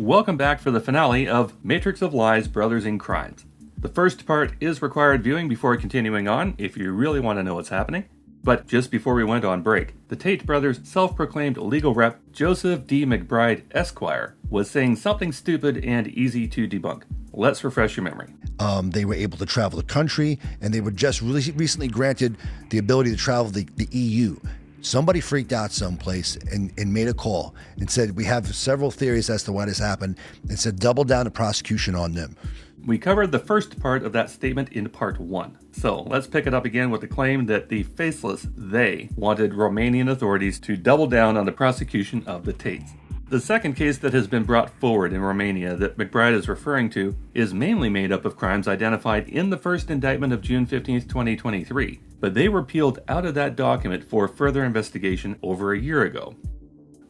Welcome back for the finale of Matrix of Lies, Brothers in Crimes. The first part is required viewing before continuing on if you really want to know what's happening. But just before we went on break, the Tate brothers' self-proclaimed legal rep, Joseph D. McBride Esquire, was saying something stupid and easy to debunk. Let's refresh your memory. They were able to travel the country, and they were just really recently granted the ability to travel the EU. Somebody freaked out someplace and made a call and said, we have several theories as to why this happened, and said double down the prosecution on them. We covered the first part of that statement in part 1. So let's pick it up again with the claim that the faceless they wanted Romanian authorities to double down on the prosecution of the Tates. The second case that has been brought forward in Romania that McBride is referring to is mainly made up of crimes identified in the first indictment of June 15, 2023, but they were peeled out of that document for further investigation over a year ago.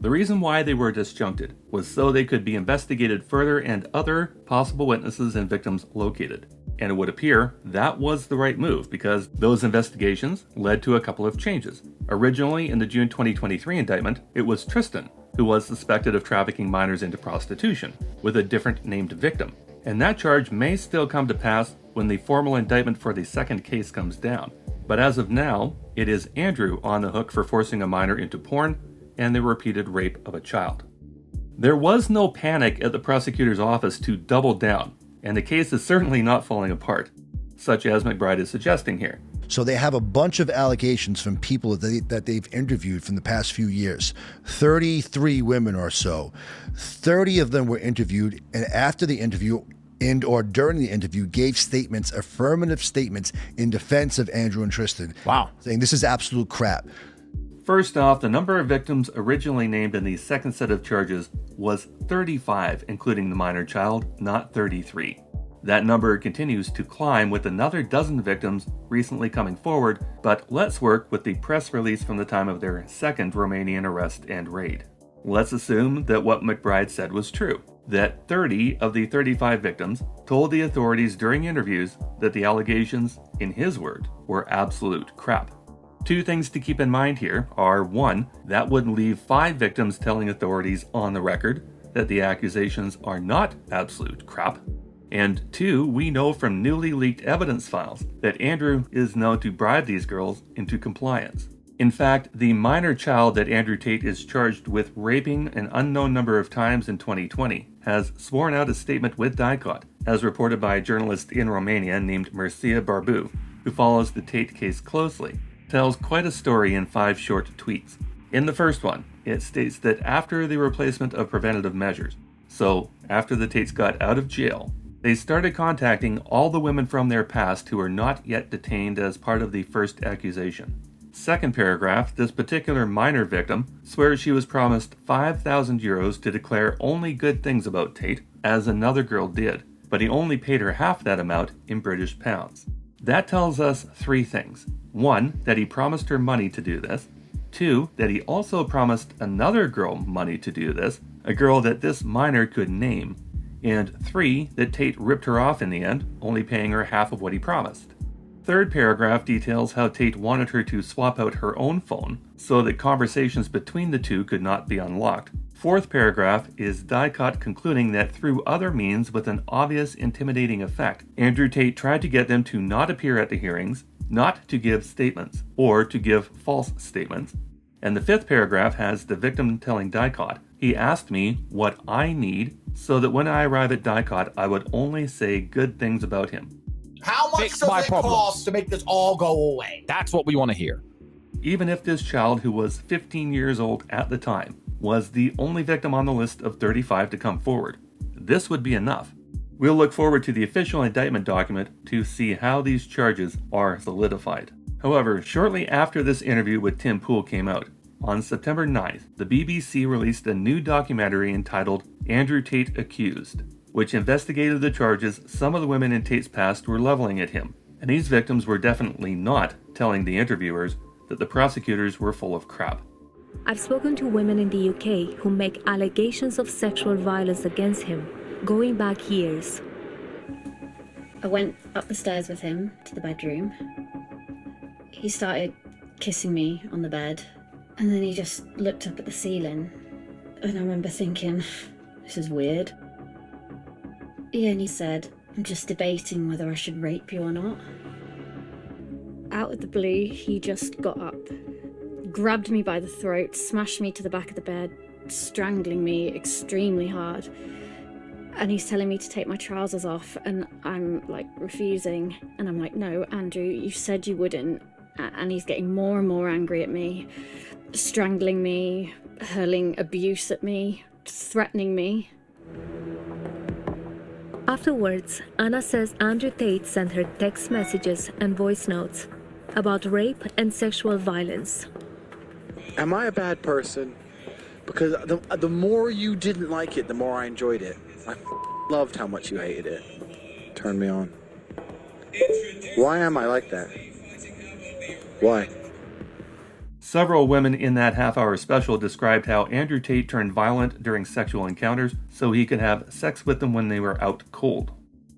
The reason why they were disjuncted was so they could be investigated further and other possible witnesses and victims located. And it would appear that was the right move because those investigations led to a couple of changes. Originally, in the June 2023 indictment, it was Tristan, who was suspected of trafficking minors into prostitution, with a different named victim. And that charge may still come to pass when the formal indictment for the second case comes down. But as of now, it is Andrew on the hook for forcing a minor into porn and the repeated rape of a child. There was no panic at the prosecutor's office to double down, and the case is certainly not falling apart, such as McBride is suggesting here. So they have a bunch of allegations from people that they've interviewed from the past few years. 33 women or so. 30 of them were interviewed, and after the interview and or during the interview gave statements, affirmative statements, in defense of Andrew and Tristan. Wow. Saying this is absolute crap. First off, the number of victims originally named in the second set of charges was 35, including the minor child, not 33. That number continues to climb with another dozen victims recently coming forward, but let's work with the press release from the time of their second Romanian arrest and raid. Let's assume that what McBride said was true, that 30 of the 35 victims told the authorities during interviews that the allegations, in his word, were absolute crap. Two things to keep in mind here are, one, that would leave 5 victims telling authorities on the record that the accusations are not absolute crap. And 2, we know from newly leaked evidence files that Andrew is known to bribe these girls into compliance. In fact, the minor child that Andrew Tate is charged with raping an unknown number of times in 2020 has sworn out a statement with DICOT, as reported by a journalist in Romania named Mircea Barbu, who follows the Tate case closely. Tells quite a story in 5 short tweets. In the first one, it states that after the replacement of preventative measures, so after the Tates got out of jail, they started contacting all the women from their past who were not yet detained as part of the first accusation. Second paragraph, this particular minor victim swears she was promised 5,000 euros to declare only good things about Tate, as another girl did, but he only paid her half that amount in British pounds. That tells us 3 things. 1, that he promised her money to do this. 2, that he also promised another girl money to do this, a girl that this minor could name. And 3, that Tate ripped her off in the end, only paying her half of what he promised. Third paragraph details how Tate wanted her to swap out her own phone so that conversations between the two could not be unlocked. Fourth paragraph is DICOT concluding that through other means with an obvious intimidating effect, Andrew Tate tried to get them to not appear at the hearings, not to give statements, or to give false statements. And the fifth paragraph has the victim telling DICOT, he asked me what I need so that when I arrive at DICOT, I would only say good things about him. How much Fix does my it problems. cost to make this all go away? That's what we want to hear. Even if this child, who was 15 years old at the time, was the only victim on the list of 35 to come forward, this would be enough. We'll look forward to the official indictment document to see how these charges are solidified. However, shortly after this interview with Tim Pool came out, on September 9th, the BBC released a new documentary entitled Andrew Tate Accused, which investigated the charges some of the women in Tate's past were leveling at him. And these victims were definitely not telling the interviewers that the prosecutors were full of crap. I've spoken to women in the UK who make allegations of sexual violence against him, going back years. I went up the stairs with him to the bedroom. He started kissing me on the bed, and then he just looked up at the ceiling. And I remember thinking, this is weird. Yeah, and he said, I'm just debating whether I should rape you or not. Out of the blue, he just got up, grabbed me by the throat, smashed me to the back of the bed, strangling me extremely hard. And he's telling me to take my trousers off, and I'm like refusing. And I'm like, no, Andrew, you said you wouldn't. And he's getting more and more angry at me, strangling me, hurling abuse at me, threatening me. Afterwards, Anna says Andrew Tate sent her text messages and voice notes about rape and sexual violence. Am I a bad person? Because the more you didn't like it, the more I enjoyed it. I loved how much you hated it. Turned me on. Why am I like that? Why? Several women in that half-hour special described how Andrew Tate turned violent during sexual encounters so he could have sex with them when they were out cold.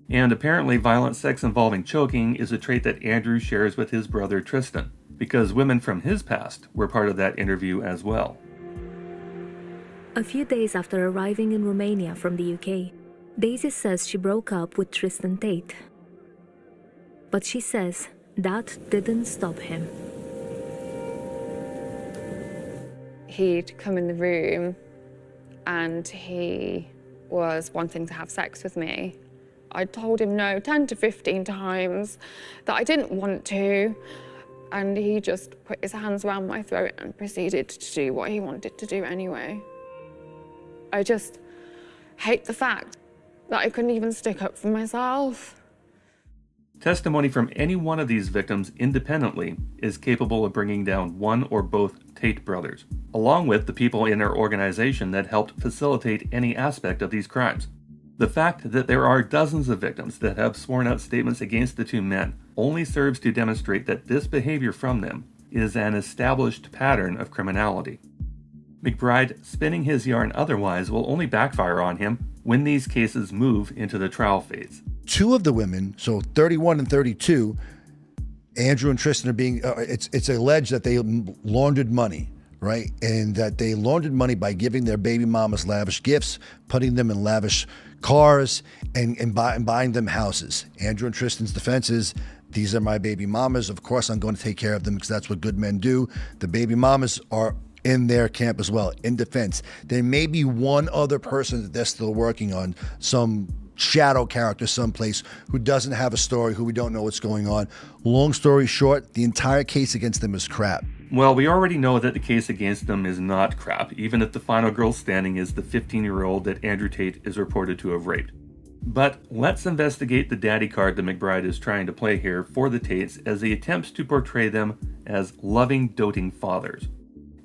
And apparently violent sex involving choking is a trait that Andrew shares with his brother Tristan, because women from his past were part of that interview as well. A few days after arriving in Romania from the UK, Daisy says she broke up with Tristan Tate. But she says that didn't stop him. He'd come in the room and he was wanting to have sex with me. I told him no 10 to 15 times, that I didn't want to, and he just put his hands around my throat and proceeded to do what he wanted to do anyway. I just hate the fact that I couldn't even stick up for myself. Testimony from any one of these victims independently is capable of bringing down one or both Tate brothers, along with the people in their organization that helped facilitate any aspect of these crimes. The fact that there are dozens of victims that have sworn out statements against the two men only serves to demonstrate that this behavior from them is an established pattern of criminality. McBride spinning his yarn otherwise will only backfire on him when these cases move into the trial phase. Two of the women, so 31 and 32, Andrew and Tristan are being, it's alleged that they laundered money, right? And that they laundered money by giving their baby mamas lavish gifts, putting them in lavish cars, and buying them houses. Andrew and Tristan's defense is, these are my baby mamas. Of course, I'm going to take care of them because that's what good men do. The baby mamas are in their camp as well, in defense. There may be one other person that they're still working on, some shadow character someplace who doesn't have a story, who we don't know what's going on. Long story short, the entire case against them is crap. Well, we already know that the case against them is not crap, even if the final girl standing is the 15-year-old that Andrew Tate is reported to have raped. But let's investigate the daddy card that McBride is trying to play here for the Tates as he attempts to portray them as loving, doting fathers.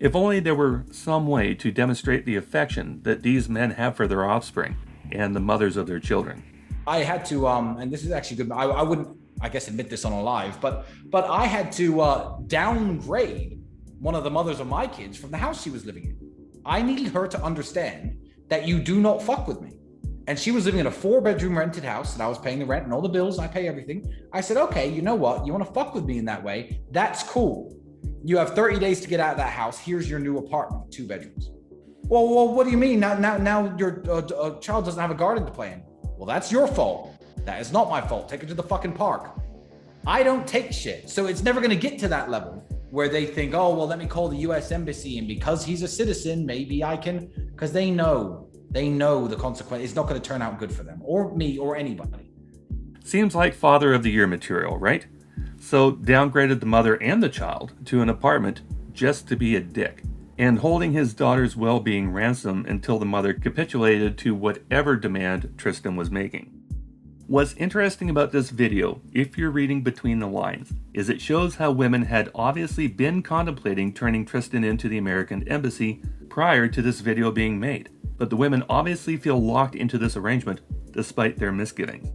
If only there were some way to demonstrate the affection that these men have for their offspring and the mothers of their children. I had to, and this is actually good. I wouldn't, I guess, admit this on a live, but I had to downgrade one of the mothers of my kids from the house she was living in. I needed her to understand that you do not fuck with me. And she was living in a 4-bedroom rented house, and I was paying the rent and all the bills, and I pay everything. I said, okay, you know what? You want to fuck with me in that way? That's cool. You have 30 days to get out of that house. Here's your new apartment, 2 bedrooms. Well, what do you mean? Now your child doesn't have a garden to play in. Well, that's your fault. That is not my fault. Take her to the fucking park. I don't take shit. So it's never going to get to that level where they think, oh, well, let me call the U.S. Embassy, and because he's a citizen, maybe I can, because they know the consequence. It's not going to turn out good for them or me or anybody. Seems like Father of the Year material, right? So downgraded the mother and the child to an apartment just to be a dick, and holding his daughter's well-being ransom until the mother capitulated to whatever demand Tristan was making. What's interesting about this video, if you're reading between the lines, is it shows how women had obviously been contemplating turning Tristan into the American embassy prior to this video being made, but the women obviously feel locked into this arrangement despite their misgivings.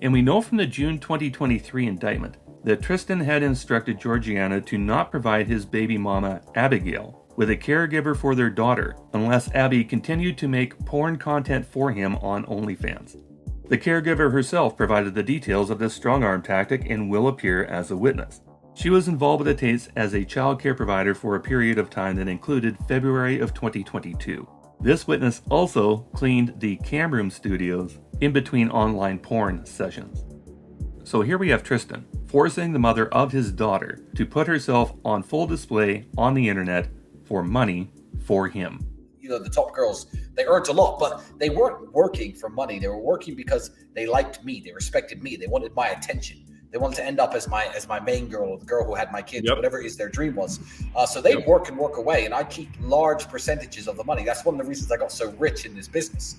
And we know from the June 2023 indictment that Tristan had instructed Georgiana to not provide his baby mama, Abigail, with a caregiver for their daughter unless Abby continued to make porn content for him on OnlyFans. The caregiver herself provided the details of this strong-arm tactic and will appear as a witness. She was involved with the Tates as a child care provider for a period of time that included February of 2022. This witness also cleaned the cam room studios in between online porn sessions. So here we have Tristan forcing the mother of his daughter to put herself on full display on the internet for money for him. You know, the top girls, they earned a lot, but they weren't working for money. They were working because they liked me. They respected me. They wanted my attention. They wanted to end up as my main girl, or the girl who had my kids, whatever it is their dream was. So they work and work away, and I keep large percentages of the money. That's one of the reasons I got so rich in this business.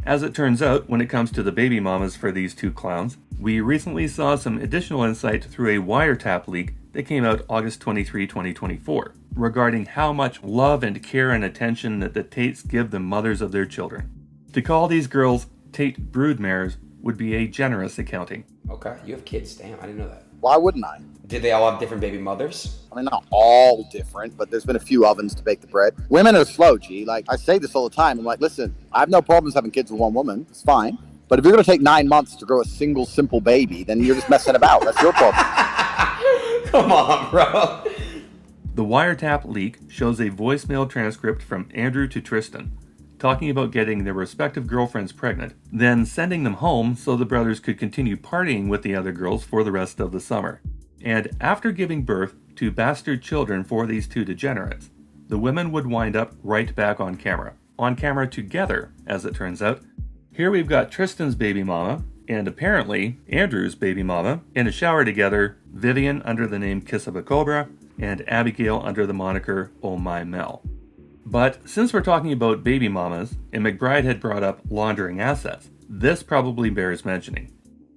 As it turns out, when it comes to the baby mamas for these two clowns, we recently saw some additional insight through a wiretap leak that came out August 23, 2024, regarding how much love and care and attention that the Tates give the mothers of their children. To call these girls Tate broodmares would be a generous accounting. Okay, you have kids, damn, I didn't know that. Why wouldn't I? Did they all have different baby mothers? I mean, not all different, but there's been a few ovens to bake the bread. Women are slow, G. Like, I say this all the time. I'm like, listen, I have no problems having kids with one woman. It's fine. But if you're going to take 9 months to grow a single, simple baby, then you're just messing about. That's your problem. Come on, bro. The wiretap leak shows a voicemail transcript from Andrew to Tristan, talking about getting their respective girlfriends pregnant, then sending them home so the brothers could continue partying with the other girls for the rest of the summer. And after giving birth to bastard children for these two degenerates, the women would wind up right back on camera together, as it turns out. Here we've got Tristan's baby mama, and apparently Andrew's baby mama, in a shower together, Vivian under the name Kiss of a Cobra, and Abigail under the moniker Oh My Mel. But since we're talking about baby mamas, and McBride had brought up laundering assets, this probably bears mentioning.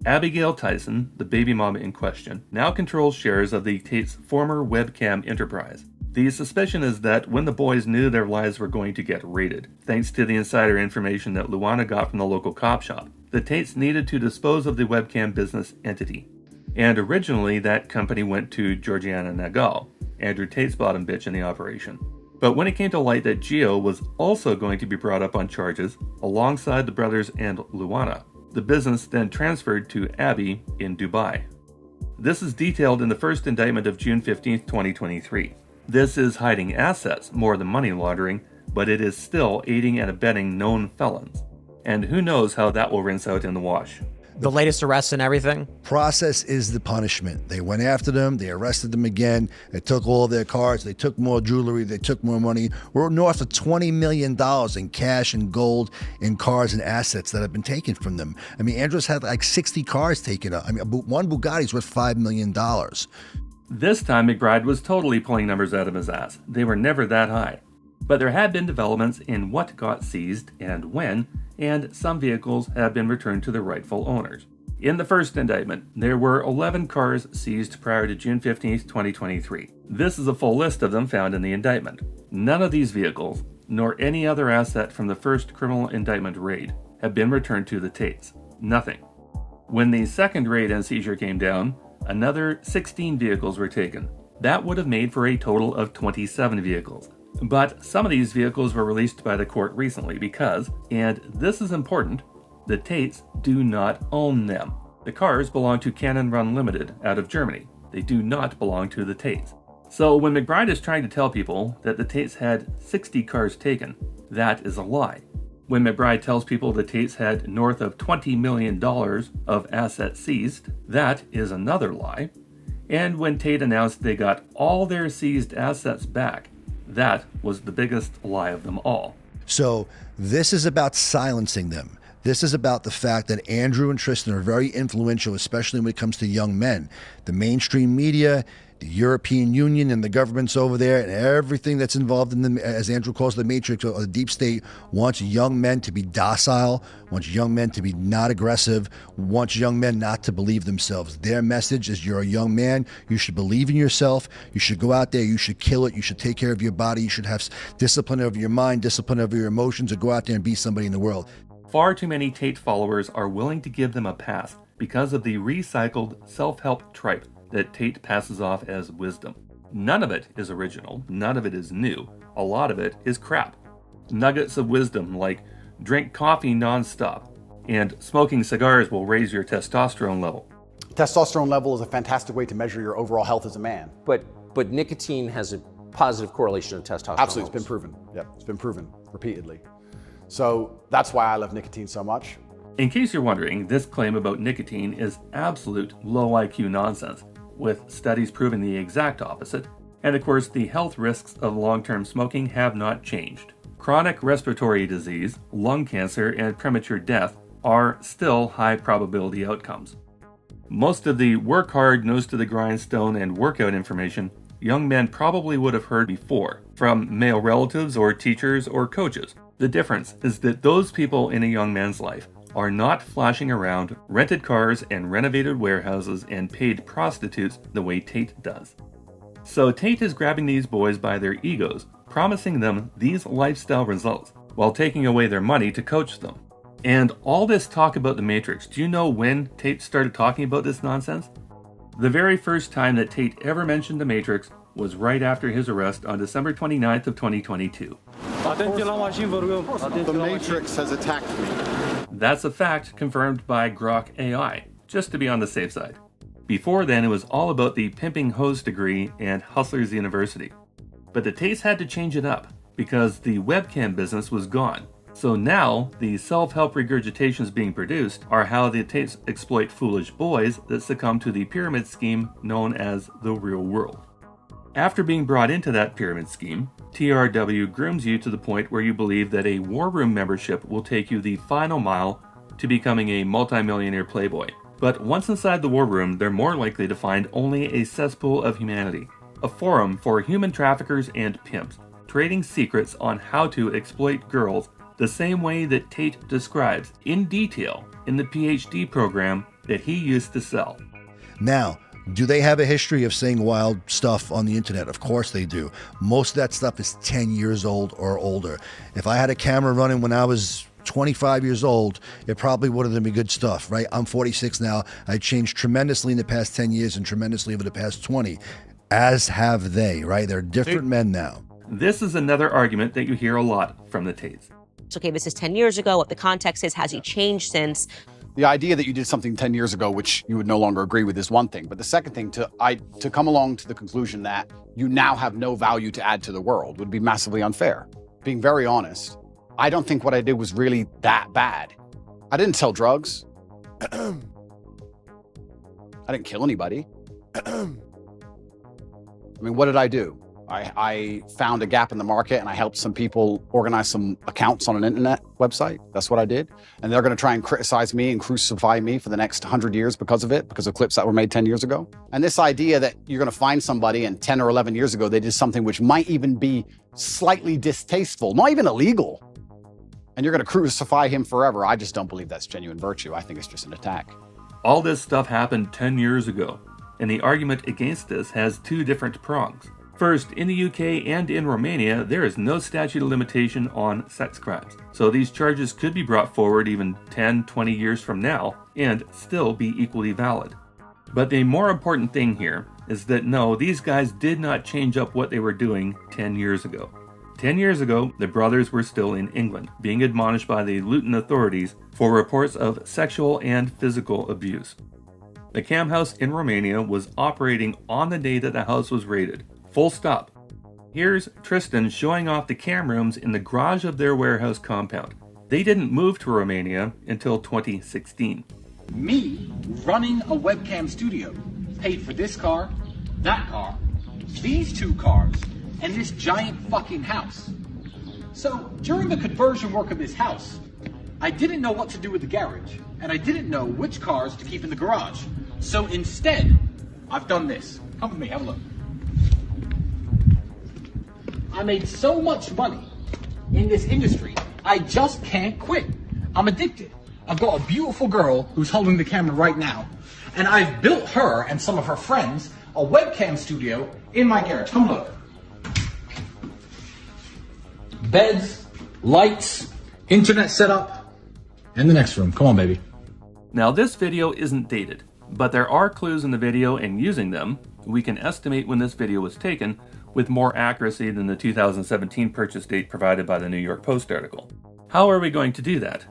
Abigail Tyson, the baby mama in question, now controls shares of the Tate's former Webcam enterprise. The suspicion is that when the boys knew their lives were going to get raided, thanks to the insider information that Luana got from the local cop shop, the Tates needed to dispose of the Webcam business entity. And originally that company went to Georgiana Nagal, Andrew Tate's bottom bitch in the operation. But when it came to light that Gio was also going to be brought up on charges alongside the brothers and Luana, the business then transferred to Abby in Dubai. This is detailed in the first indictment of June 15, 2023. This is hiding assets more than money laundering, but it is still aiding and abetting known felons. And who knows how that will rinse out in the wash. The latest arrests and everything? Process is the punishment. They went after them. They arrested them again. They took all their cars. They took more jewelry. They took more money. We're north of $20 million in cash and gold in cars and assets that have been taken from them. I mean, Andrew's had like 60 cars taken up. I mean, one Bugatti's worth $5 million. This time, McBride was totally pulling numbers out of his ass. They were never that high. But there had been developments in what got seized and when, and some vehicles have been returned to their rightful owners. In the first indictment, there were 11 cars seized prior to June 15, 2023. This is a full list of them found in the indictment. None of these vehicles, nor any other asset from the first criminal indictment raid, have been returned to the Tates. Nothing. When the second raid and seizure came down, another 16 vehicles were taken. That would have made for a total of 27 vehicles. But some of these vehicles were released by the court recently because, and this is important, the Tates do not own them. The cars belong to Cannon Run Limited out of Germany. They do not belong to the Tates. So when McBride is trying to tell people that the Tates had 60 cars taken, that is a lie. When McBride tells people the Tates had north of $20 million of assets seized, that is another lie. And when Tate announced they got all their seized assets back, that was the biggest lie of them all. So this is about silencing them. This is about the fact that Andrew and Tristan are very influential, especially when it comes to young men. The mainstream media, the European Union and the governments over there and everything that's involved in the, as Andrew calls the matrix or the deep state, wants young men to be docile, wants young men to be not aggressive, wants young men not to believe themselves. Their message is you're a young man, you should believe in yourself, you should go out there, you should kill it, you should take care of your body, you should have discipline over your mind, discipline over your emotions, or go out there and be somebody in the world. Far too many Tate followers are willing to give them a pass because of the recycled self-help tripe that Tate passes off as wisdom. None of it is original, none of it is new, a lot of it is crap. Nuggets of wisdom like drink coffee nonstop and smoking cigars will raise your testosterone level. Testosterone level is a fantastic way to measure your overall health as a man. But nicotine has a positive correlation to testosterone. Absolutely, it's been proven. Yeah, it's been proven repeatedly. So that's why I love nicotine so much. In case you're wondering, this claim about nicotine is absolute low IQ nonsense, with studies proving the exact opposite, and of course the health risks of long-term smoking have not changed. Chronic respiratory disease, lung cancer, and premature death are still high probability outcomes. Most of the work hard, nose to the grindstone, and workout information young men probably would have heard before from male relatives or teachers or coaches. The difference is that those people in a young man's life are not flashing around rented cars and renovated warehouses and paid prostitutes the way Tate does. So Tate is grabbing these boys by their egos, promising them these lifestyle results, while taking away their money to coach them. And all this talk about the Matrix, do you know when Tate started talking about this nonsense? The very first time that Tate ever mentioned the Matrix was right after his arrest on December 29th of 2022. The Matrix has attacked me. That's a fact confirmed by Grok AI, just to be on the safe side. Before then, it was all about the pimping hose degree and Hustlers University. But the Tates had to change it up, because the webcam business was gone. So now, the self-help regurgitations being produced are how the Tates exploit foolish boys that succumb to the pyramid scheme known as the real world. After being brought into that pyramid scheme, TRW grooms you to the point where you believe that a war room membership will take you the final mile to becoming a multimillionaire playboy. But once inside the war room, they're more likely to find only a cesspool of humanity, a forum for human traffickers and pimps, trading secrets on how to exploit girls the same way that Tate describes in detail in the PhD program that he used to sell. Now, do they have a history of saying wild stuff on the internet? Of course they do. Most of that stuff is 10 years old or older. If I had a camera running when I was 25 years old, it probably would have been good stuff, right? I'm 46 now. I changed tremendously in the past 10 years and tremendously over the past 20, as have they, right? They're different men now. This is another argument that you hear a lot from the Tates. Okay, this is 10 years ago. What the context is, has he changed since? The idea that you did something 10 years ago, which you would no longer agree with, is one thing. But the second thing, to come along to the conclusion that you now have no value to add to the world would be massively unfair. Being very honest, I don't think what I did was really that bad. I didn't sell drugs. I didn't kill anybody. I mean, what did I do? I found a gap in the market and I helped some people organize some accounts on an internet website. That's what I did. And they're going to try and criticize me and crucify me for the next 100 years because of it, because of clips that were made 10 years ago. And this idea that you're going to find somebody and 10 or 11 years ago, they did something which might even be slightly distasteful, not even illegal, and you're going to crucify him forever. I just don't believe that's genuine virtue. I think it's just an attack. All this stuff happened 10 years ago, and the argument against this has two different prongs. First, in the UK and in Romania, there is no statute of limitation on sex crimes, so these charges could be brought forward even 10, 20 years from now and still be equally valid. But the more important thing here is that no, these guys did not change up what they were doing 10 years ago. 10 years ago, the brothers were still in England, being admonished by the Luton authorities for reports of sexual and physical abuse. The cam house in Romania was operating on the day that the house was raided. Full stop. Here's Tristan showing off the cam rooms in the garage of their warehouse compound. They didn't move to Romania until 2016. Me running a webcam studio paid for this car, that car, these two cars, and this giant fucking house. So during the conversion work of this house, I didn't know what to do with the garage, and I didn't know which cars to keep in the garage. So instead, I've done this. Come with me, have a look. I made so much money in this industry, I just can't quit. I'm addicted. I've got a beautiful girl who's holding the camera right now, and I've built her and some of her friends a webcam studio in my garage. Come look. Beds, lights, internet setup, and the next room. Come on, baby. Now this video isn't dated, but there are clues in the video, and using them, we can estimate when this video was taken with more accuracy than the 2017 purchase date provided by the New York Post article. How are we going to do that?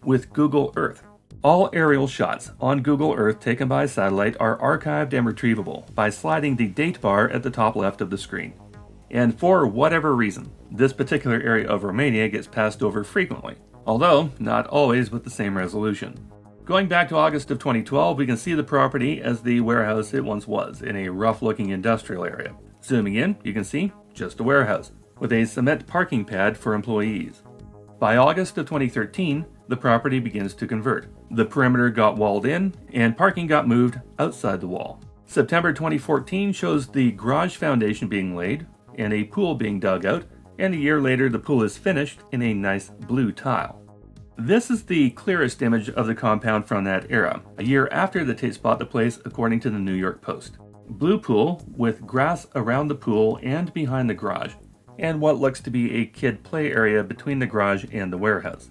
With Google Earth. All aerial shots on Google Earth taken by satellite are archived and retrievable by sliding the date bar at the top left of the screen. And for whatever reason, this particular area of Romania gets passed over frequently, although not always with the same resolution. Going back to August of 2012, we can see the property as the warehouse it once was, in a rough-looking industrial area. Zooming in, you can see just a warehouse, with a cement parking pad for employees. By August of 2013, the property begins to convert. The perimeter got walled in, and parking got moved outside the wall. September 2014 shows the garage foundation being laid, and a pool being dug out, and a year later the pool is finished in a nice blue tile. This is the clearest image of the compound from that era, a year after the Tates bought the place, according to the New York Post. Blue pool with grass around the pool and behind the garage, and what looks to be a kid play area between the garage and the warehouse.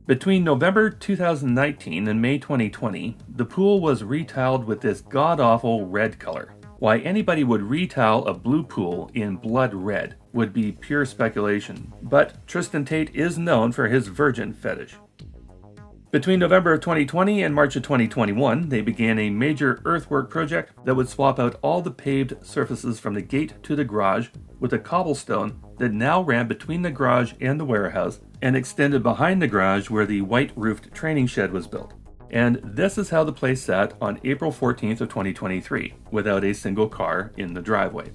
Between November 2019 and May 2020, the pool was retiled with this god-awful red color. Why anybody would retile a blue pool in blood red would be pure speculation, but Tristan Tate is known for his virgin fetish. Between November of 2020 and March of 2021, they began a major earthwork project that would swap out all the paved surfaces from the gate to the garage with a cobblestone that now ran between the garage and the warehouse and extended behind the garage where the white-roofed training shed was built. And this is how the place sat on April 14th of 2023, without a single car in the driveway.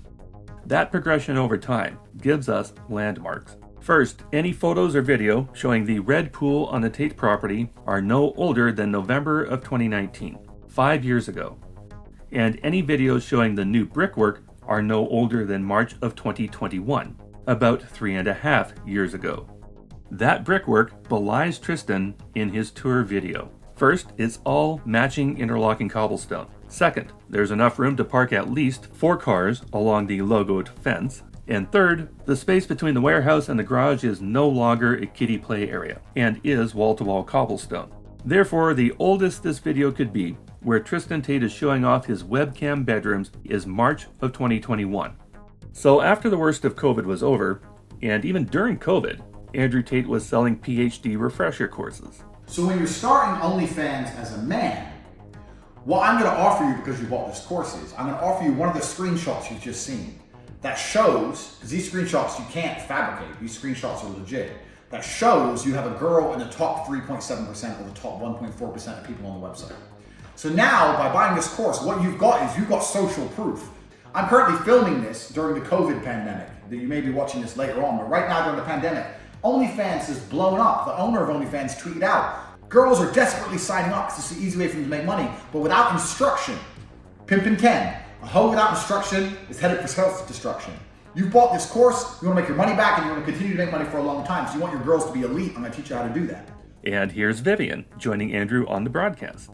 That progression over time gives us landmarks. First, any photos or video showing the red pool on the Tate property are no older than November of 2019, 5 years ago. And any videos showing the new brickwork are no older than March of 2021, about 3.5 years ago. That brickwork belies Tristan in his tour video. First, it's all matching interlocking cobblestone. Second, there's enough room to park at least 4 cars along the logoed fence. And third, the space between the warehouse and the garage is no longer a kiddie play area, and is wall-to-wall cobblestone. Therefore, the oldest this video could be, where Tristan Tate is showing off his webcam bedrooms, is March of 2021. So after the worst of COVID was over, and even during COVID, Andrew Tate was selling PhD refresher courses. So when you're starting OnlyFans as a man, what I'm going to offer you, because you bought this course, is I'm going to offer you one of the screenshots you've just seen that shows, because these screenshots you can't fabricate, these screenshots are legit, that shows you have a girl in the top 3.7% or the top 1.4% of people on the website. So now, by buying this course, what you've got is you've got social proof. I'm currently filming this during the COVID pandemic, that you may be watching this later on, but right now during the pandemic, OnlyFans is blown up. The owner of OnlyFans tweeted out, girls are desperately signing up because it's the easy way for them to make money, but without instruction. Pimpin' Ken, a hoe without instruction is headed for self-destruction. You've bought this course, you want to make your money back, and you want to continue to make money for a long time, so you want your girls to be elite. I'm going to teach you how to do that. And here's Vivian joining Andrew on the broadcast.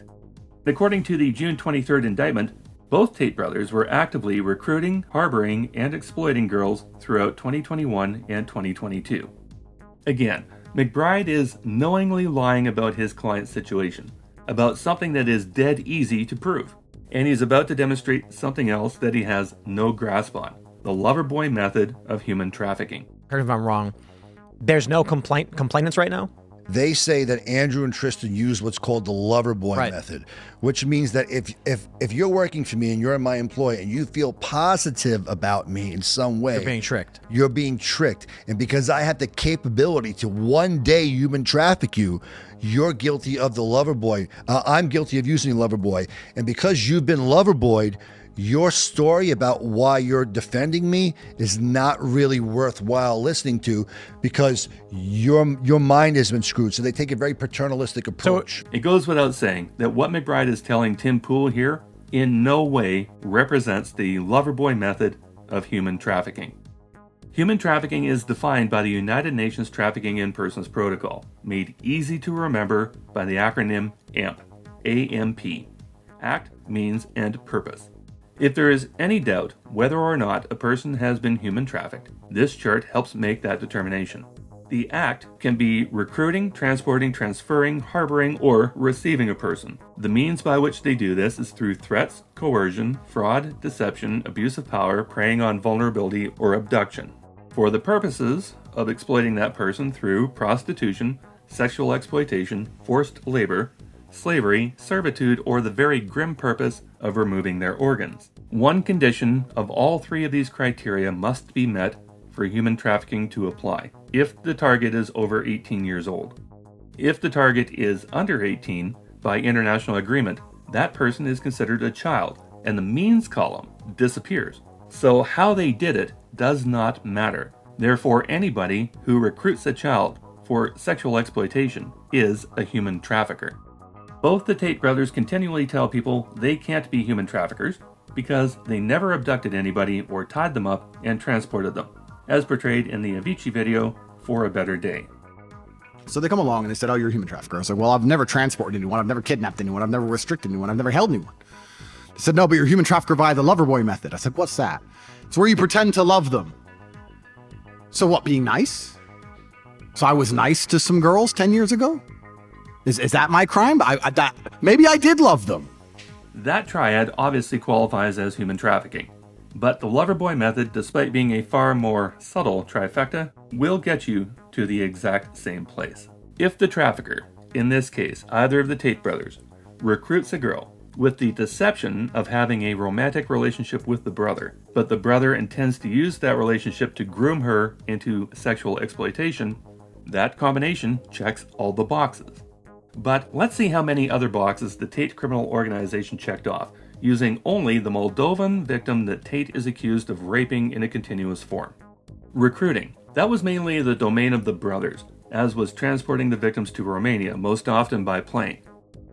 According to the June 23rd indictment, both Tate brothers were actively recruiting, harboring, and exploiting girls throughout 2021 and 2022. Again, McBride is knowingly lying about his client's situation, about something that is dead easy to prove, and he's about to demonstrate something else that he has no grasp on, the Loverboy method of human trafficking. Correct me if I'm wrong. There's no complainants right now? They say that Andrew and Tristan use what's called the Loverboy method, which means that if you're working for me and you're my employee and you feel positive about me in some way, You're being tricked. You're being tricked. And because I have the capability to one day human traffic you, you're guilty of the Loverboy. I'm guilty of using Loverboy. And because you've been Loverboyed, your story about why you're defending me is not really worthwhile listening to because your mind has been screwed. So they take a very paternalistic approach. So it goes without saying that what McBride is telling Tim Pool here in no way represents the Loverboy method of human trafficking. Human trafficking is defined by the United Nations Trafficking in Persons Protocol, made easy to remember by the acronym AMP, A-M-P. Act, means, and purpose. If there is any doubt whether or not a person has been human trafficked, this chart helps make that determination. The act can be recruiting, transporting, transferring, harboring, or receiving a person. The means by which they do this is through threats, coercion, fraud, deception, abuse of power, preying on vulnerability, or abduction. For the purposes of exploiting that person through prostitution, sexual exploitation, forced labor, slavery, servitude, or the very grim purpose of removing their organs. One condition of all three of these criteria must be met for human trafficking to apply if the target is over 18 years old. If the target is under 18, by international agreement, that person is considered a child, and the means column disappears. So how they did it does not matter. Therefore, anybody who recruits a child for sexual exploitation is a human trafficker. Both the Tate brothers continually tell people they can't be human traffickers because they never abducted anybody or tied them up and transported them, as portrayed in the Avicii video, For a Better Day. So they come along and they said, oh, you're a human trafficker. I was like, well, I've never transported anyone. I've never kidnapped anyone. I've never restricted anyone. I've never held anyone. They said, no, but you're a human trafficker via the Loverboy method. I said, what's that? It's where you pretend to love them. So what, being nice? So I was nice to some girls 10 years ago? Is that my crime? Maybe I did love them. That triad obviously qualifies as human trafficking. But the Loverboy method, despite being a far more subtle trifecta, will get you to the exact same place. If the trafficker, in this case either of the Tate brothers, recruits a girl with the deception of having a romantic relationship with the brother, but the brother intends to use that relationship to groom her into sexual exploitation, that combination checks all the boxes. But let's see how many other boxes the Tate criminal organization checked off, using only the Moldovan victim that Tate is accused of raping in a continuous form. Recruiting. That was mainly the domain of the brothers, as was transporting the victims to Romania, most often by plane.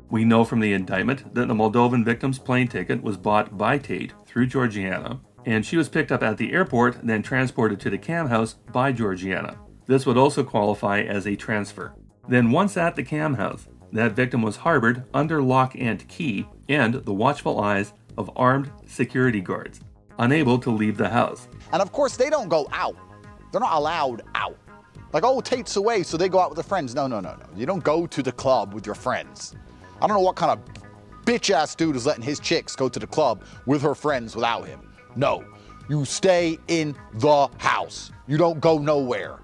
We know from the indictment that the Moldovan victim's plane ticket was bought by Tate through Georgiana, and she was picked up at the airport, then transported to the cam house by Georgiana. This would also qualify as a transfer. Then once at the cam house, that victim was harbored under lock and key and the watchful eyes of armed security guards, unable to leave the house. And of course, they don't go out. They're not allowed out. Like, oh, Tate's away, so they go out with their friends. No. You don't go to the club with your friends. I don't know what kind of bitch-ass dude is letting his chicks go to the club with her friends without him. No, you stay in the house. You don't go nowhere.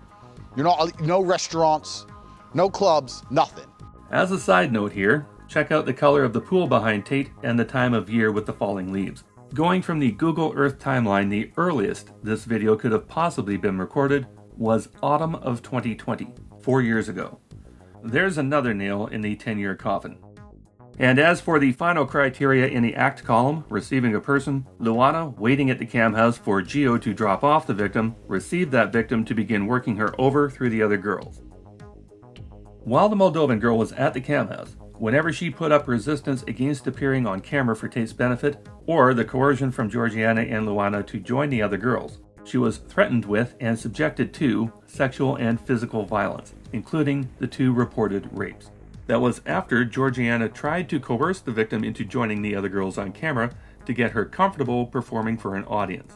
You're not, no restaurants, no clubs, nothing. As a side note here, check out the color of the pool behind Tate and the time of year with the falling leaves. Going from the Google Earth timeline, the earliest this video could have possibly been recorded was autumn of 2020, 4 years ago. There's another nail in the 10-year coffin. And as for the final criteria in the ACT column, receiving a person, Luana, waiting at the cam house for Gio to drop off the victim, received that victim to begin working her over through the other girls. While the Moldovan girl was at the cam house, whenever she put up resistance against appearing on camera for Tate's benefit, or the coercion from Georgiana and Luana to join the other girls, she was threatened with and subjected to sexual and physical violence, including the 2 reported rapes. That was after Georgiana tried to coerce the victim into joining the other girls on camera to get her comfortable performing for an audience.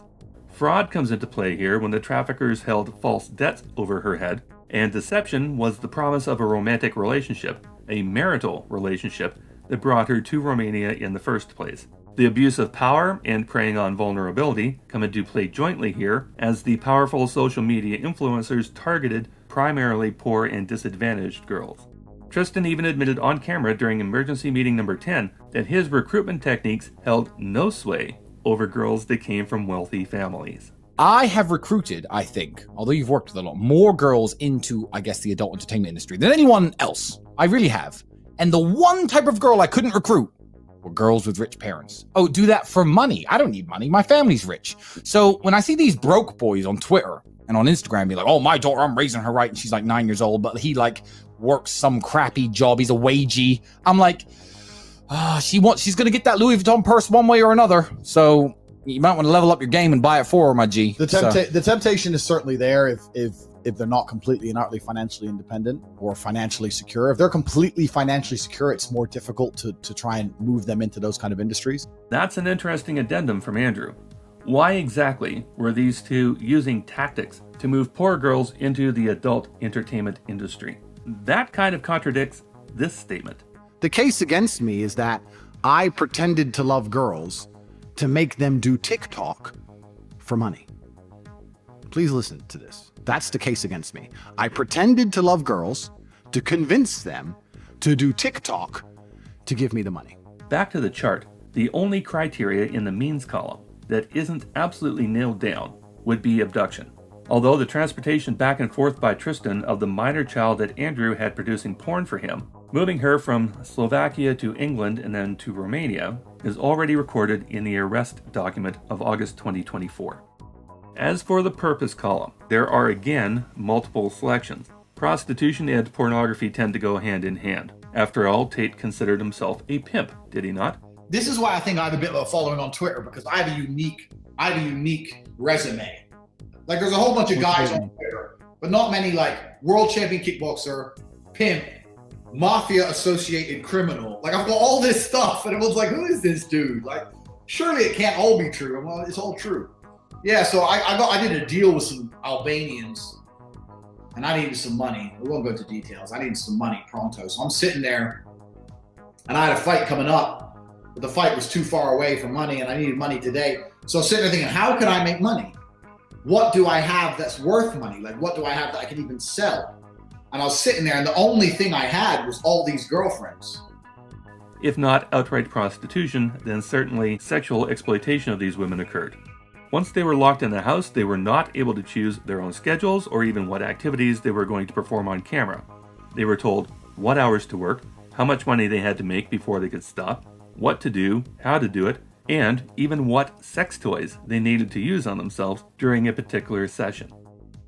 Fraud comes into play here when the traffickers held false debts over her head, and deception was the promise of a romantic relationship, a marital relationship, that brought her to Romania in the first place. The abuse of power and preying on vulnerability come into play jointly here, as the powerful social media influencers targeted primarily poor and disadvantaged girls. Tristan even admitted on camera during emergency meeting number 10 that his recruitment techniques held no sway over girls that came from wealthy families. I have recruited, I think, although you've worked with a lot, more girls into, I guess, the adult entertainment industry than anyone else. I really have. And the one type of girl I couldn't recruit were girls with rich parents. Oh, do that for money. I don't need money. My family's rich. So when I see these broke boys on Twitter and on Instagram be like, oh, my daughter, I'm raising her right, and she's like 9 years old, but he like works some crappy job. He's a wagey. I'm like, she's going to get that Louis Vuitton purse one way or another. So you might want to level up your game and buy it for her, my G. The temptation is certainly there if they're not completely and utterly financially independent or financially secure. If they're completely financially secure, it's more difficult to try and move them into those kind of industries. That's an interesting addendum from Andrew. Why exactly were these two using tactics to move poor girls into the adult entertainment industry? That kind of contradicts this statement. The case against me is that I pretended to love girls to make them do TikTok for money. Please listen to this. That's the case against me. I pretended to love girls to convince them to do TikTok to give me the money. Back to the chart. The only criteria in the means column that isn't absolutely nailed down would be abduction. although the transportation back and forth by Tristan of the minor child that Andrew had producing porn for him, moving her from Slovakia to England and then to Romania, is already recorded in the arrest document of August 2024. As for the purpose column, there are again multiple selections. Prostitution and pornography tend to go hand in hand. After all, Tate considered himself a pimp, did he not? This is why I think I have a bit of a following on Twitter, because I have a unique resume. Like, there's a whole bunch of guys on Twitter, but not many like world champion kickboxer, pimp, mafia associated criminal. Like, I've got all this stuff, and everyone's like, who is this dude? Like, surely it can't all be true. Well, it's all true. Yeah, so I did a deal with some Albanians, and I needed some money. We won't go into details. I needed some money pronto. So I'm sitting there, and I had a fight coming up, but the fight was too far away for money, and I needed money today. So I was sitting there thinking, how can I make money? What do I have that's worth money? Like, what do I have that I can even sell? And I was sitting there, and the only thing I had was all these girlfriends. If not outright prostitution, then certainly sexual exploitation of these women occurred. Once they were locked in the house, they were not able to choose their own schedules or even what activities they were going to perform on camera. They were told what hours to work, how much money they had to make before they could stop, what to do, how to do it, and even what sex toys they needed to use on themselves during a particular session.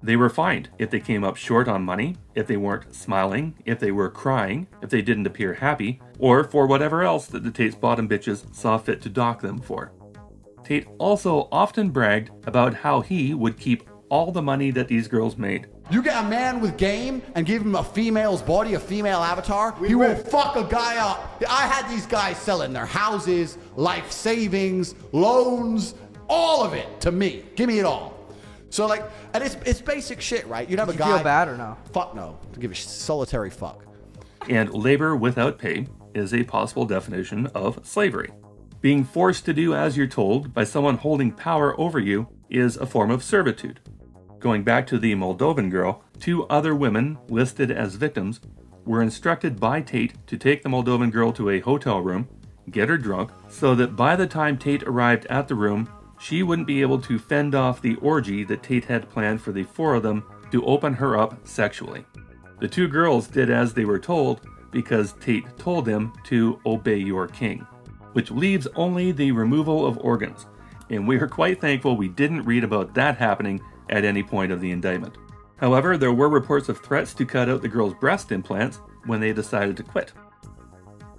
They were fined if they came up short on money, if they weren't smiling, if they were crying, if they didn't appear happy, or for whatever else that the Tate's bottom bitches saw fit to dock them for. Tate also often bragged about how he would keep all the money that these girls made. You get a man with game and give him a female's body, a female avatar, he will fuck a guy up. I had these guys selling their houses, life savings, loans, all of it to me. Give me it all. So like, and it's basic shit, right? You'd have a guy. Feel bad or no? Fuck no. To give a solitary fuck. And labor without pay is a possible definition of slavery. Being forced to do as you're told by someone holding power over you is a form of servitude. Going back to the Moldovan girl, 2 other women listed as victims were instructed by Tate to take the Moldovan girl to a hotel room, get her drunk, so that by the time Tate arrived at the room, she wouldn't be able to fend off the orgy that Tate had planned for the 4 of them to open her up sexually. The 2 girls did as they were told because Tate told them to obey your king, which leaves only the removal of organs, and we are quite thankful we didn't read about that happening at any point of the indictment. However, there were reports of threats to cut out the girls' breast implants when they decided to quit.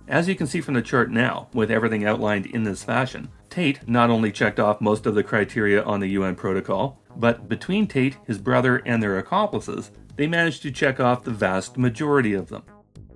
As you can see from the chart now, with everything outlined in this fashion, Tate not only checked off most of the criteria on the UN protocol, but between Tate, his brother, and their accomplices, they managed to check off the vast majority of them.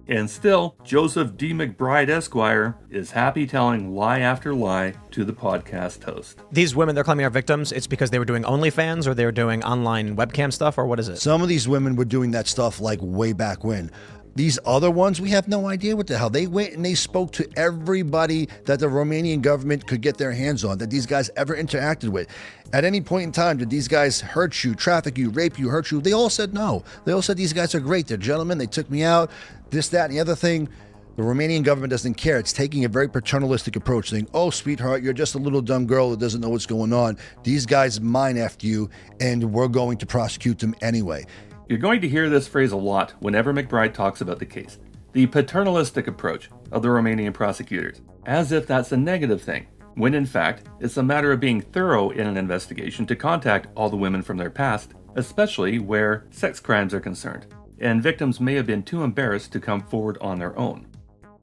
And still, Joseph D. McBride Esquire is happy telling lie after lie to the podcast host. These women they're claiming are victims, it's because they were doing OnlyFans or they were doing online webcam stuff, or what is it? Some of these women were doing that stuff like way back when. These other ones, we have no idea what the hell. They went and they spoke to everybody that the Romanian government could get their hands on, that these guys ever interacted with. At any point in time, did these guys hurt you, traffic you, rape you, hurt you? They all said no. They all said these guys are great. They're gentlemen. They took me out, this, that, and the other thing. The Romanian government doesn't care. It's taking a very paternalistic approach, saying, oh, sweetheart, you're just a little dumb girl that doesn't know what's going on. These guys mine-effed you, and we're going to prosecute them anyway. You're going to hear this phrase a lot whenever McBride talks about the case. The paternalistic approach of the Romanian prosecutors, as if that's a negative thing, when in fact, it's a matter of being thorough in an investigation to contact all the women from their past, especially where sex crimes are concerned, and victims may have been too embarrassed to come forward on their own.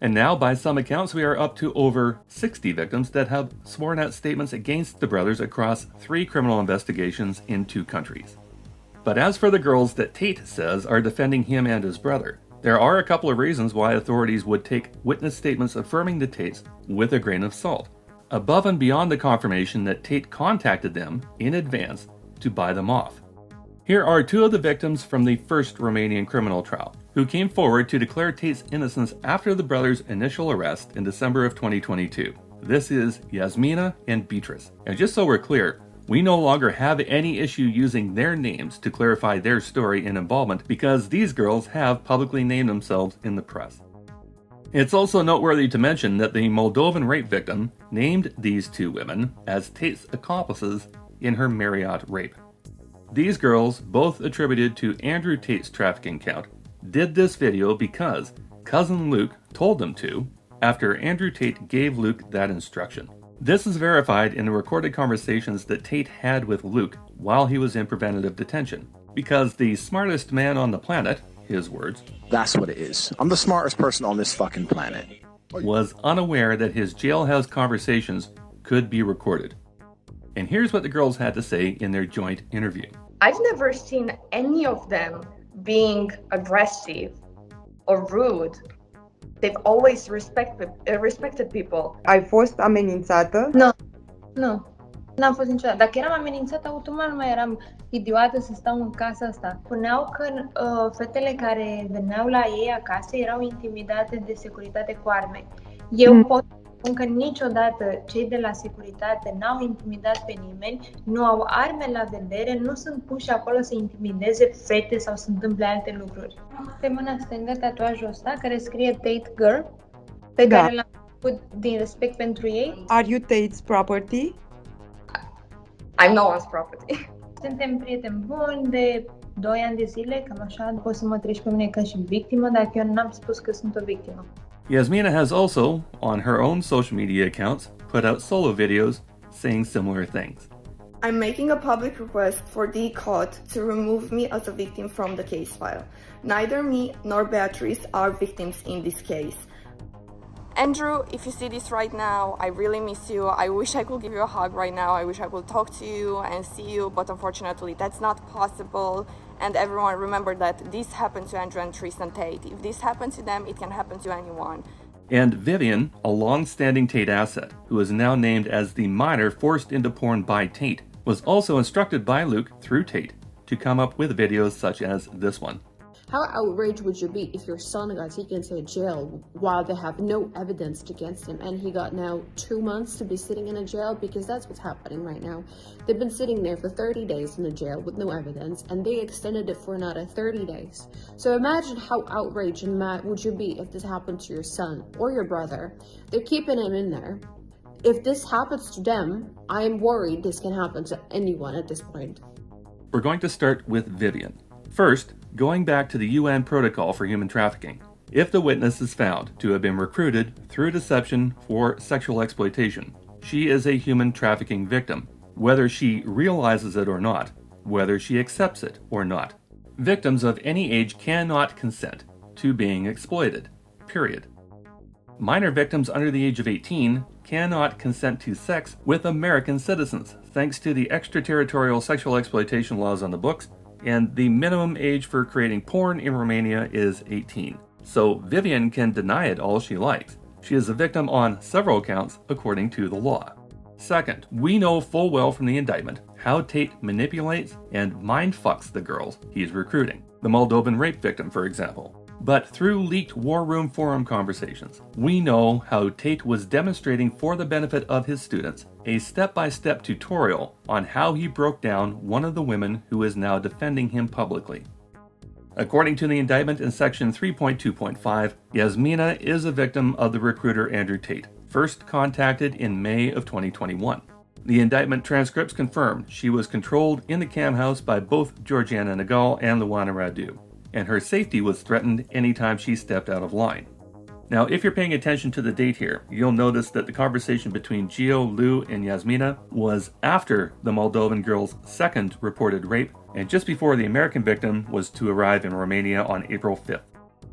And now, by some accounts, we are up to over 60 victims that have sworn out statements against the brothers across 3 criminal investigations in 2 countries. But as for the girls that Tate says are defending him and his brother, there are a couple of reasons why authorities would take witness statements affirming the Tates with a grain of salt, above and beyond the confirmation that Tate contacted them in advance to buy them off. Here are 2 of the victims from the first Romanian criminal trial, who came forward to declare Tate's innocence after the brothers' initial arrest in December of 2022. This is Yasmina and Beatrice. And just so we're clear, we no longer have any issue using their names to clarify their story and involvement because these girls have publicly named themselves in the press. It's also noteworthy to mention that the Moldovan rape victim named these 2 women as Tate's accomplices in her Marriott rape. These girls, both attributed to Andrew Tate's trafficking count, did this video because cousin Luke told them to, after Andrew Tate gave Luke that instruction. This is verified in the recorded conversations that Tate had with Luke while he was in preventative detention, because the smartest man on the planet, his words, that's what it is. I'm the smartest person on this fucking planet, was unaware that his jailhouse conversations could be recorded. And here's what the girls had to say in their joint interview. I've never seen any of them being aggressive or rude. They've always respected people. Ai fost amenințată? Nu. N-am fost niciodată. Dacă eram amenințată, automat nu mai eram idiotă să stau în casa asta. Spuneau că fetele care veneau la ei acasă erau intimidate de securitate cu arme. Eu pot spun că niciodată cei de la securitate n-au intimidat pe nimeni, nu au arme la vedere, nu sunt puși acolo să intimideze fete sau să întâmple alte lucruri. Pe mâna stângă tatuajul ăsta care scrie Tate Girl, pe care l-am făcut din respect pentru ei. Are you Tate's property? I'm no one's property. Suntem prieteni buni de 2 ani de zile, cam așa, poți să mă treci pe mine ca și victimă, dacă eu n-am spus că sunt o victimă. Yasmina has also, on her own social media accounts, put out solo videos saying similar things. I'm making a public request for the court to remove me as a victim from the case file. Neither me nor Beatrice are victims in this case. Andrew, if you see this right now, I really miss you. I wish I could give you a hug right now. I wish I could talk to you and see you, but unfortunately that's not possible. And everyone remember that this happened to Andrew and Tristan Tate. If this happened to them, it can happen to anyone. And Vivian, a long-standing Tate asset, who is now named as the minor forced into porn by Tate, was also instructed by Luke through Tate to come up with videos such as this one. How outraged would you be if your son got taken to jail while they have no evidence against him and he got now 2 months to be sitting in a jail? Because that's what's happening right now. They've been sitting there for 30 days in a jail with no evidence and they extended it for another 30 days. So imagine how outraged and mad would you be if this happened to your son or your brother. They're keeping him in there. If this happens to them, I am worried this can happen to anyone at this point. We're going to start with Vivian. First, going back to the UN Protocol for Human Trafficking. If the witness is found to have been recruited through deception for sexual exploitation, she is a human trafficking victim, whether she realizes it or not, whether she accepts it or not. Victims of any age cannot consent to being exploited, period. Minor victims under the age of 18 cannot consent to sex with American citizens, thanks to the extraterritorial sexual exploitation laws on the books, and the minimum age for creating porn in Romania is 18. So Vivian can deny it all she likes. She is a victim on several counts according to the law. Second, we know full well from the indictment how Tate manipulates and mind-fucks the girls he's recruiting. The Moldovan rape victim, for example. But through leaked War Room Forum conversations, we know how Tate was demonstrating for the benefit of his students a step-by-step tutorial on how he broke down one of the women who is now defending him publicly. According to the indictment in section 3.2.5, Yasmina is a victim of the recruiter Andrew Tate, first contacted in May of 2021. The indictment transcripts confirm she was controlled in the cam house by both Georgiana Nagal and Luana Radu, and her safety was threatened anytime she stepped out of line. Now, if you're paying attention to the date here, you'll notice that the conversation between Gio, Lou, and Yasmina was after the Moldovan girl's second reported rape, and just before the American victim was to arrive in Romania on April 5th.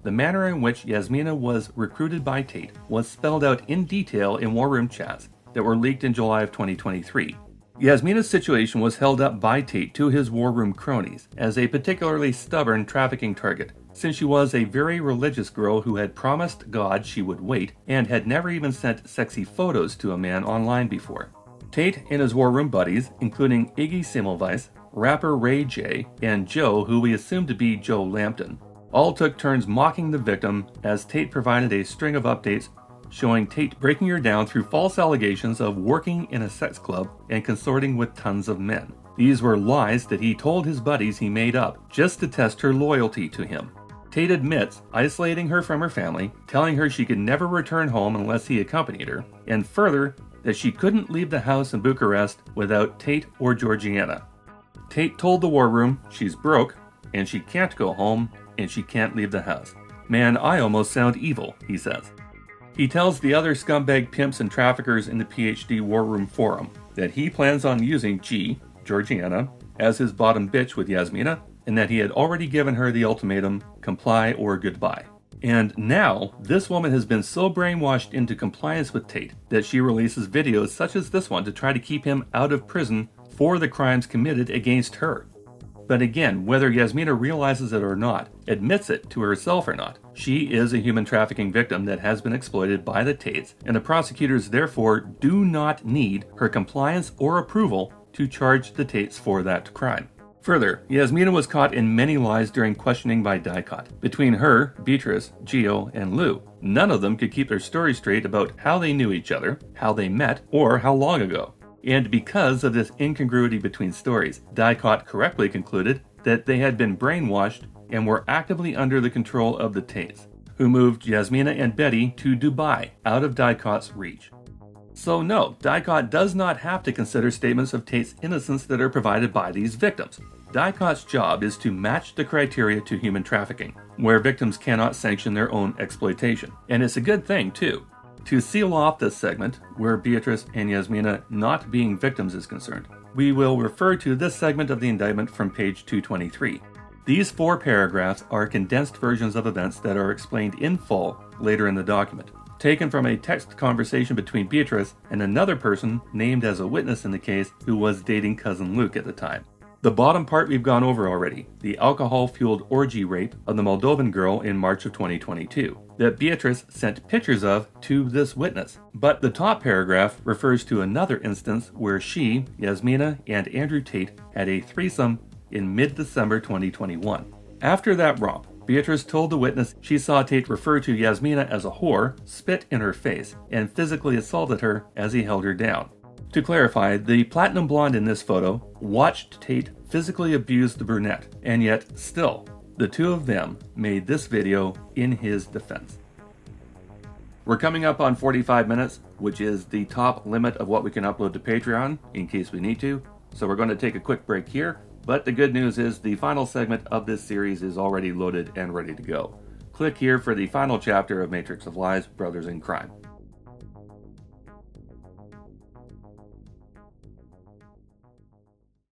The manner in which Yasmina was recruited by Tate was spelled out in detail in war room chats that were leaked in July of 2023. Yasmina's situation was held up by Tate to his war room cronies as a particularly stubborn trafficking target, since she was a very religious girl who had promised God she would wait and had never even sent sexy photos to a man online before. Tate and his war room buddies, including Iggy Semmelweis, rapper Ray J, and Joe, who we assumed to be Joe Lampton, all took turns mocking the victim as Tate provided a string of updates showing Tate breaking her down through false allegations of working in a sex club and consorting with tons of men. These were lies that he told his buddies he made up just to test her loyalty to him. Tate admits isolating her from her family, telling her she could never return home unless he accompanied her, and further, that she couldn't leave the house in Bucharest without Tate or Georgiana. Tate told the war room she's broke, and she can't go home, and she can't leave the house. Man, I almost sound evil, he says. He tells the other scumbag pimps and traffickers in the PhD War Room forum that he plans on using G, Georgiana, as his bottom bitch with Yasmina, and that he had already given her the ultimatum, comply or goodbye. And now, this woman has been so brainwashed into compliance with Tate that she releases videos such as this one to try to keep him out of prison for the crimes committed against her. But again, whether Yasmina realizes it or not, admits it to herself or not, she is a human trafficking victim that has been exploited by the Tates, and the prosecutors therefore do not need her compliance or approval to charge the Tates for that crime. Further, Yasmina was caught in many lies during questioning by Dicot. Between her, Beatrice, Gio, and Lou, none of them could keep their story straight about how they knew each other, how they met, or how long ago. And because of this incongruity between stories, Dicot correctly concluded that they had been brainwashed and were actively under the control of the Tates, who moved Yasmina and Betty to Dubai, out of Dicot's reach. So no, Dicot does not have to consider statements of Tate's innocence that are provided by these victims. Dicot's job is to match the criteria to human trafficking, where victims cannot sanction their own exploitation. And it's a good thing, too. To seal off this segment, where Beatrice and Yasmina not being victims is concerned, we will refer to this segment of the indictment from page 223. These 4 paragraphs are condensed versions of events that are explained in full later in the document, taken from a text conversation between Beatrice and another person named as a witness in the case who was dating cousin Luke at the time. The bottom part we've gone over already, the alcohol-fueled orgy rape of the Moldovan girl in March of 2022, that Beatrice sent pictures of to this witness. But the top paragraph refers to another instance where she, Yasmina, and Andrew Tate had a threesome in mid-December 2021. After that romp, Beatrice told the witness she saw Tate refer to Yasmina as a whore, spit in her face, and physically assaulted her as he held her down. To clarify, the platinum blonde in this photo watched Tate physically abuse the brunette, and yet still, the two of them made this video in his defense. We're coming up on 45 minutes, which is the top limit of what we can upload to Patreon, in case we need to, so we're going to take a quick break here. But the good news is the final segment of this series is already loaded and ready to go. Click here for the final chapter of Matrix of Lies, Brothers in Crime.